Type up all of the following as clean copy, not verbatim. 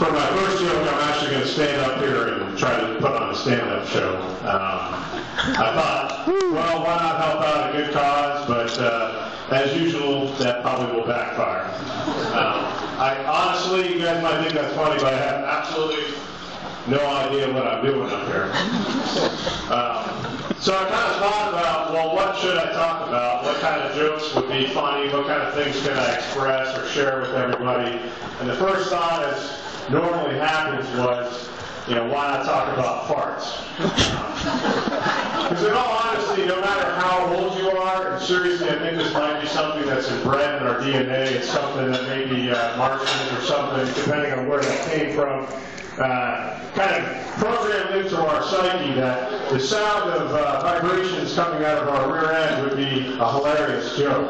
For my first joke, I'm actually going to stand up here and try to put on a stand-up show. I thought, well, why not help out a good cause? But as usual, that probably will backfire. I honestly, you guys might think that's funny, but I have absolutely no idea what I'm doing up here. So I kind of thought about, well, what should I talk about? What kind of jokes would be funny? What kind of things can I express or share with everybody? And the first thought, as normally happens, was, why not talk about farts? Because in all honesty, no matter how old you are, and seriously, I think this might be something that's inbred in our DNA. It's something that maybe Martians or something, depending on where that came from, kind of programmed into our psyche that the sound of vibrations coming out of our rear end would be a hilarious joke.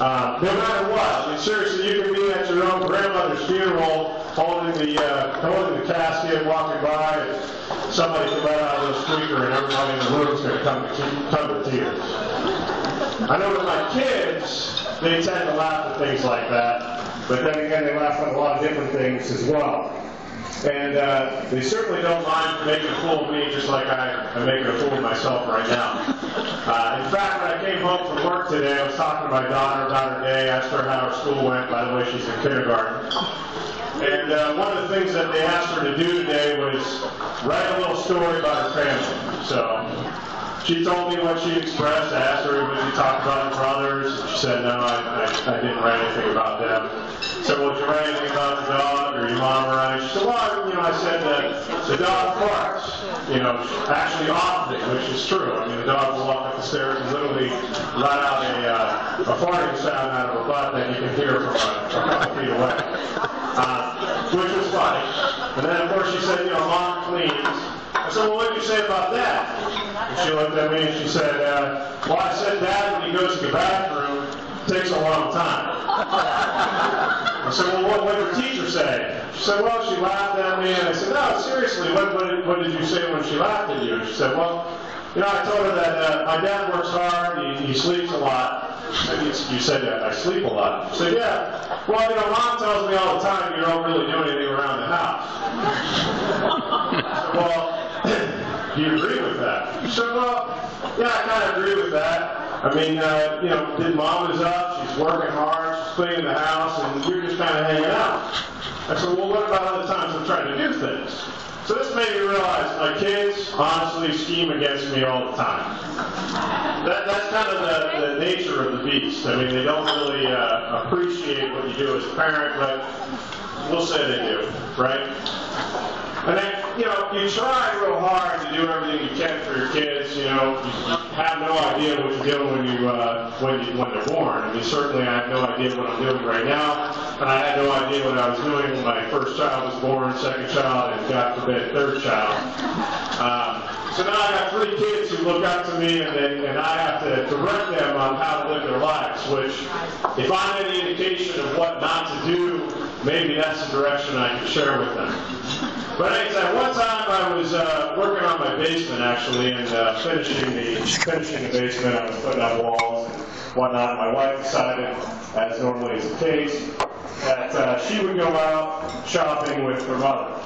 No matter what, I mean, seriously, you can be at your own grandmother's funeral, holding the casket, walking by, and somebody can let out a little squeaker, and everybody in the room is going to come to tears. I know with my kids, they tend to laugh at things like that, but then again, they laugh at a lot of different things as well. And they certainly don't mind making a fool of me, just like I'm making a fool of myself right now. In fact, when I came home from work today, I was talking to my daughter about her day, asked her how her school went. By the way, she's in kindergarten. And one of the things that they asked her to do today was write a little story about her family. So she told me what she expressed. I asked her, would you talk about your brothers? And she said, no, I didn't write anything about them. I said, well, did you write anything about the dog or your mom or anything? She said, well, I said that the dog farts, actually often, which is true. I mean, the dog will walk up the stairs and literally let out a farting sound out of her butt that you can hear from a couple feet away, which was funny. And then, of course, she said, Mom cleans. I said, well, what did you say about that? And she looked at me and she said, well, I said Dad, when he goes to the bathroom, takes a long time. I said, well, what did your teacher say? She said, well, she laughed at me. And I said, no, seriously, what did you say when she laughed at you? And she said, well, I told her that my dad works hard, he sleeps a lot. And you said, I sleep a lot. She said, yeah. Well, Mom tells me all the time you don't really do anything around the house. I said, well, do you agree with that? She said, well, yeah, I kind of agree with that. I mean, Mom is up, she's working hard, she's cleaning the house, and you're just kind of hanging out. I said, well, what about other times I'm trying to do things? So this made me realize my kids honestly scheme against me all the time. That's kind of the nature of the beast. I mean, they don't really appreciate what you do as a parent, but we'll say they do, right? And then, you try real hard to do everything you can for your kids. You have no idea what you're doing when they're born. I mean, certainly I have no idea what I'm doing right now, and I had no idea what I was doing when my first child was born, second child, and God forbid, third child. So now I have 3 kids who look up to me, and I have to direct them on how to live their lives, which, if I'm any indication of what not to do, maybe that's the direction I can share with them. But anytime, one time I was working on my basement, actually, and finishing the basement. I was putting up walls and whatnot. My wife decided, as normally is the case, that she would go out shopping with her mother.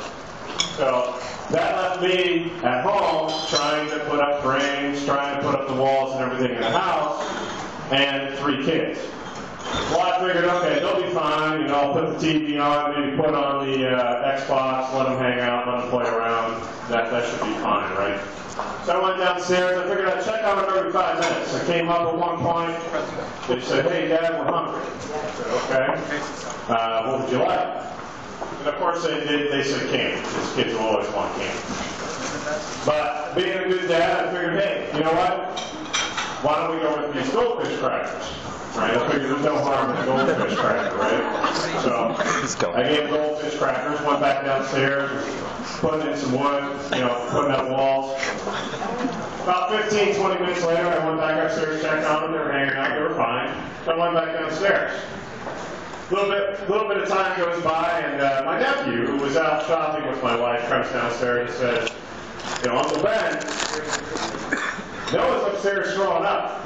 So that left me at home trying to put up frames, trying to put up the walls and everything in the house, and 3 kids. Well, I figured, okay, they'll be fine. I'll put the TV on, maybe put on the Xbox, let them hang out, let them play around. That should be fine, right? So I went downstairs. I figured I'd check on them every 5 minutes. I came up at one point. They said, hey, Dad, we're hungry. I said, okay. What would you like? And of course, they said candy, because kids will always want candy. But being a good dad, I figured, hey, you know what? Why don't we go with these goldfish crackers? Right? I figured there's no harm in a goldfish cracker, right? So I gave goldfish crackers, went back downstairs, put in some wood, putting up walls. About 15, 20 minutes later, I went back upstairs, checked on them, they were hanging out, they were fine. So I went back downstairs. A little bit of time goes by, and my nephew, who was out shopping with my wife, comes downstairs and says, Uncle Ben, Noah's upstairs throwing up.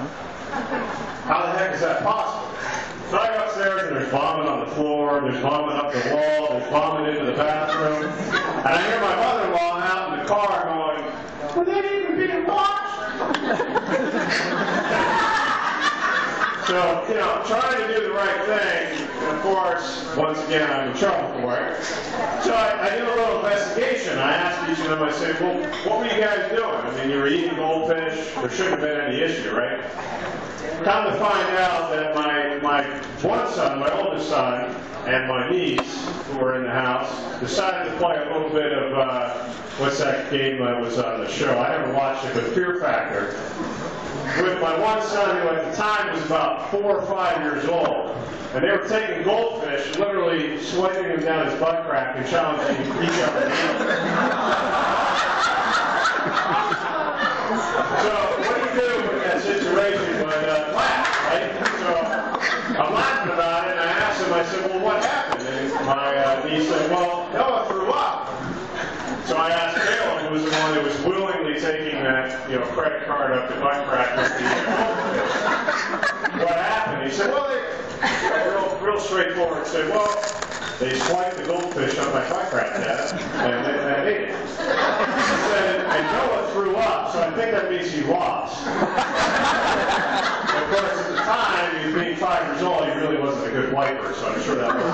How the heck is that possible? So I go upstairs and there's vomit on the floor, there's vomit up the wall, there's vomit into the bathroom, and I hear my mother-in-law out in the car going, "Were they even being watched?" So, you know, trying to do the right thing, and of course, once again, I'm in trouble for it. So I did a little investigation. I asked each of them, I said, well, what were you guys doing? I mean, you were eating goldfish. There shouldn't have been any issue, right? Come to find out that my one son, my oldest son, and my niece, who were in the house, decided to play a little bit of, what's that game that was on the show? I haven't watched it, but Fear Factor. With my one son, who at the time was about 4 or 5 years old, and they were taking goldfish, literally swiping them down his butt crack and challenging each other. So what do you do in that situation but laugh, right? So I'm laughing about it, and I asked him, I said, well, what happened? And my niece said, well, Noah threw up. So I asked Caleb, who was the one that was willingly taking that, credit card up to butt crack with the goldfish. What happened? He said, well, they, real straightforward, said, well, they swiped the goldfish on my butt crack, Dad, and they ate it. He said, and Noah threw up, so I think that means he lost. Of course, at the time, he was being 5 years old, he really wasn't a good wiper, so I'm sure that was.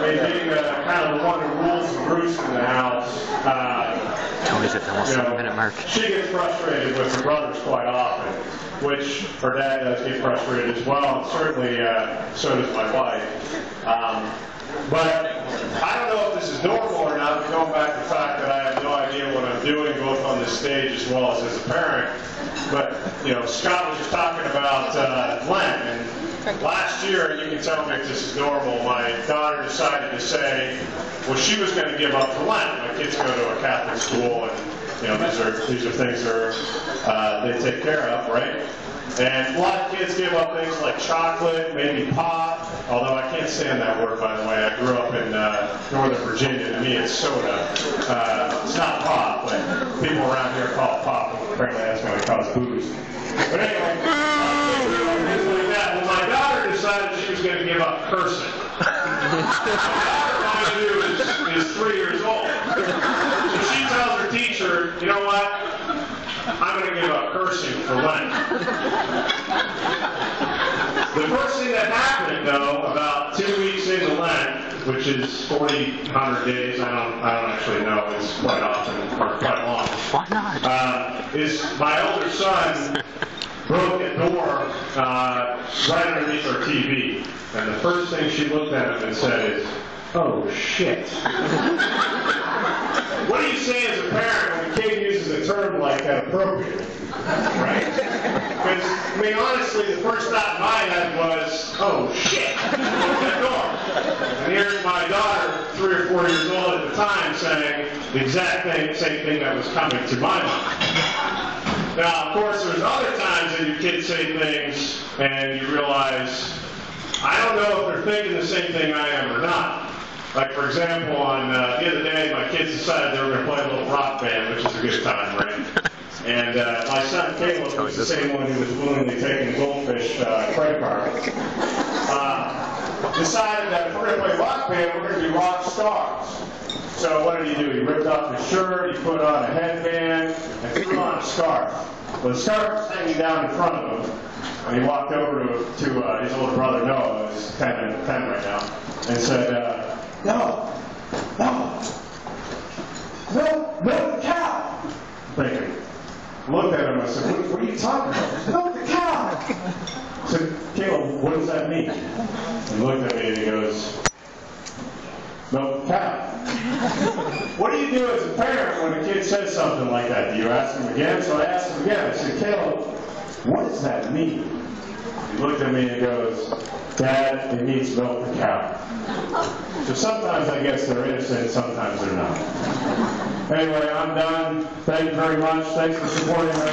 Being kind of the one who rules the roost in the house, Tony's at the almost 7-minute mark. She gets frustrated with her brothers quite often, which her dad does get frustrated as well, and certainly so does my wife. But I don't know if this is normal or not, but going back to the fact that I have no idea what I'm doing, both on this stage as well as a parent. But, Scott was just talking about Lent, and last year, and you can tell me if this is normal, my daughter decided to say, well, she was going to give up for Lent. My kids go to a Catholic school, and these are things that they take care of, right? And a lot of kids give up things like chocolate, maybe pop, although I can't stand that word, by the way. I grew up in Northern Virginia. To me, it's soda. It's not pop, but people around here call it pop. Apparently, that's going to cause booze. But anyway, things like that. Well, my daughter decided she was going to give up cursing. My daughter, is 3 years old. So she tells her teacher, you know what? I'm going to give up cursing for Lent. The first thing that happened, though, about 2 weeks into Lent, which is 4,100 days, I don't actually know, it's quite often, or quite long. Why not? Is my older son broke a door right underneath our TV. And the first thing she looked at him and said is, oh, shit. What do you say as a parent when a kid uses a term like that appropriately? Right? Because, honestly, the first thought in my head was, oh, shit, close that door. And here's my daughter, 3 or 4 years old at the time, saying the exact same thing that was coming to my mind. Now, of course, there's other times that your kids say things and you realize, I don't know if they're thinking the same thing I am or not. Like, for example, on the other day, my kids decided they were going to play a little rock band, which is a good time, right? And my son Caleb was the same one who was willingly taking the goldfish credit card. Decided that if we're going to play rock band, we're going to be rock stars. So what did he do? He ripped off his shirt, he put on a headband, and threw on a scarf. Well, the scarf was hanging down in front of him, and he walked over to his older brother Noah, who's 10 right now, and said, No, the cow. Thinking. Looked at him and I said, what are you talking about? Milk the cow. I said, Caleb, what does that mean? He looked at me and he goes, milk the cow. What do you do as a parent when a kid says something like that? Do you ask him again? So I asked him again. I said, Caleb, what does that mean? He looked at me and he goes, Dad, it means milk the cow. So sometimes I guess they're innocent, sometimes they're not. Anyway, I'm done. Thank you very much. Thanks for supporting us.